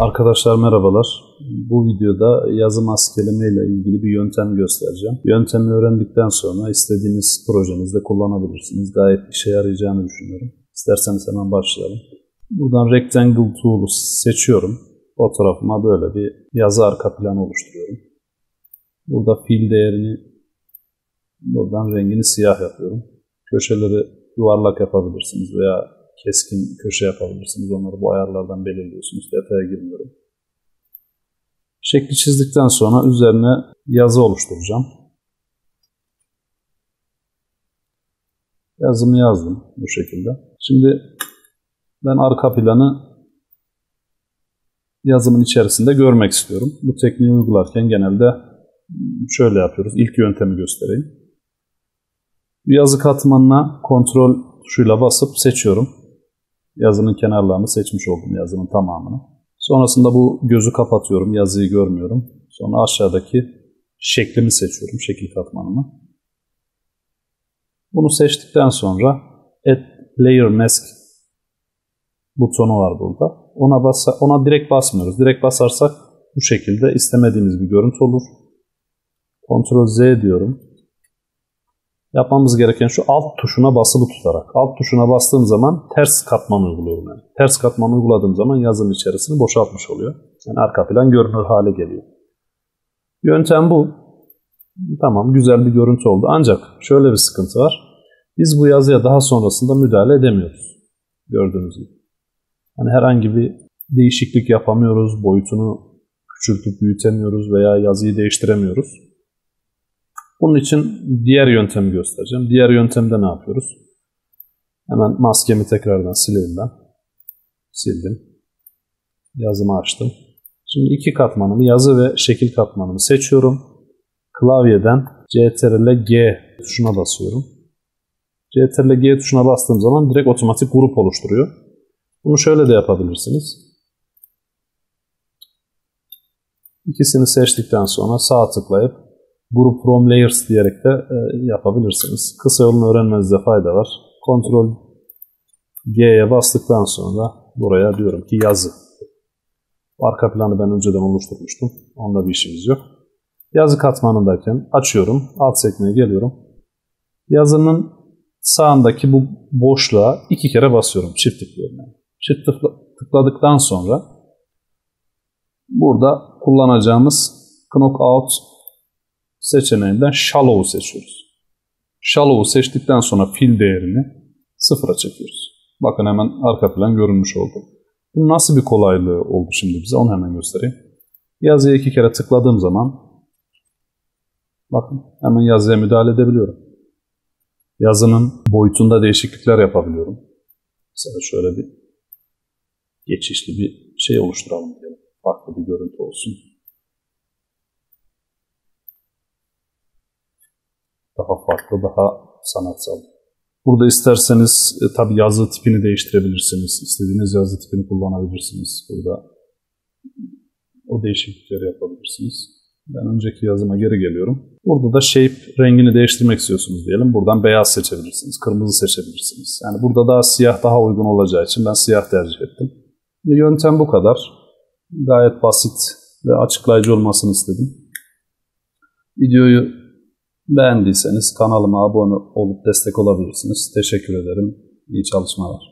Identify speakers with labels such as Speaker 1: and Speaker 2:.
Speaker 1: Arkadaşlar merhabalar. Bu videoda yazı maskeleme ile ilgili bir yöntem göstereceğim. Yöntemi öğrendikten sonra istediğiniz projenizde kullanabilirsiniz. Gayet işe yarayacağını düşünüyorum. İsterseniz hemen başlayalım. Buradan Rectangle Tool'u seçiyorum. Fotoğrafıma böyle bir yazı arka planı oluşturuyorum. Burada fill değerini, buradan rengini siyah yapıyorum. Köşeleri yuvarlak yapabilirsiniz veya keskin köşe yapabilirsiniz. Onları bu ayarlardan belirliyorsunuz. Detaya girmiyorum. Şekli çizdikten sonra üzerine yazı oluşturacağım. Yazımı yazdım bu şekilde. Şimdi ben arka planı yazımın içerisinde görmek istiyorum. Bu tekniği uygularken genelde şöyle yapıyoruz. İlk yöntemi göstereyim. Yazı katmanına kontrol tuşuyla basıp seçiyorum. Yazının kenarlarını seçmiş oldum, yazının tamamını. Sonrasında bu gözü kapatıyorum, yazıyı görmüyorum. Sonra aşağıdaki şeklimi seçiyorum, şekil katmanımı. Bunu seçtikten sonra Add Layer Mask butonu var burada. Ona direkt basmıyoruz. Direkt basarsak bu şekilde istemediğimiz bir görüntü olur. Ctrl Z diyorum. Yapmamız gereken şu alt tuşuna basılı tutarak. Alt tuşuna bastığım zaman ters katman uyguluyorum. Yani. Ters katman uyguladığım zaman yazının içerisini boşaltmış oluyor. Yani arka plan görünür hale geliyor. Yöntem bu. Tamam, güzel bir görüntü oldu. Ancak şöyle bir sıkıntı var. Biz bu yazıya daha sonrasında müdahale edemiyoruz. Gördüğünüz gibi. Yani herhangi bir değişiklik yapamıyoruz. Boyutunu küçültüp büyütemiyoruz veya yazıyı değiştiremiyoruz. Bunun için diğer yöntemi göstereceğim. Diğer yöntemde ne yapıyoruz? Hemen maskemi tekrardan sileyim ben. Sildim. Yazımı açtım. Şimdi iki katmanımı, yazı ve şekil katmanımı seçiyorum. Klavyeden CTRL-G tuşuna basıyorum. CTRL-G tuşuna bastığım zaman direkt otomatik grup oluşturuyor. Bunu şöyle de yapabilirsiniz. İkisini seçtikten sonra sağ tıklayıp Group From Layers diyerek de yapabilirsiniz. Kısa yolunu öğrenmenizde fayda var. Ctrl G'ye bastıktan sonra buraya diyorum ki yazı. Arka planı ben önceden oluşturmuştum. Onunla bir işimiz yok. Yazı katmanındayken açıyorum. Alt sekmeye geliyorum. Yazının sağındaki bu boşluğa 2 kere basıyorum. Çift tıklıyorum. Yani. Çift tıkladıktan sonra burada kullanacağımız Knockout seçeneğinden Shallow'u seçiyoruz. Shallow'u seçtikten sonra fill değerini 0'a çekiyoruz. Bakın hemen arka plan görünmüş oldu. Bu nasıl bir kolaylığı oldu şimdi bize, onu hemen göstereyim. Yazıya 2 kere tıkladığım zaman bakın hemen yazıya müdahale edebiliyorum. Yazının boyutunda değişiklikler yapabiliyorum. Mesela şöyle bir geçişli bir şey oluşturalım diyelim. Farklı bir görüntü olsun. Daha farklı, daha sanatsal. Burada isterseniz tabi yazı tipini değiştirebilirsiniz. İstediğiniz yazı tipini kullanabilirsiniz. Burada o değişiklikleri yapabilirsiniz. Ben önceki yazıma geri geliyorum. Burada da shape rengini değiştirmek istiyorsunuz diyelim. Buradan beyaz seçebilirsiniz, kırmızı seçebilirsiniz. Yani burada daha siyah daha uygun olacağı için ben siyah tercih ettim. Yöntem bu kadar. Gayet basit ve açıklayıcı olmasını istedim. Videoyu beğendiyseniz kanalıma abone olup destek olabilirsiniz. Teşekkür ederim. İyi çalışmalar.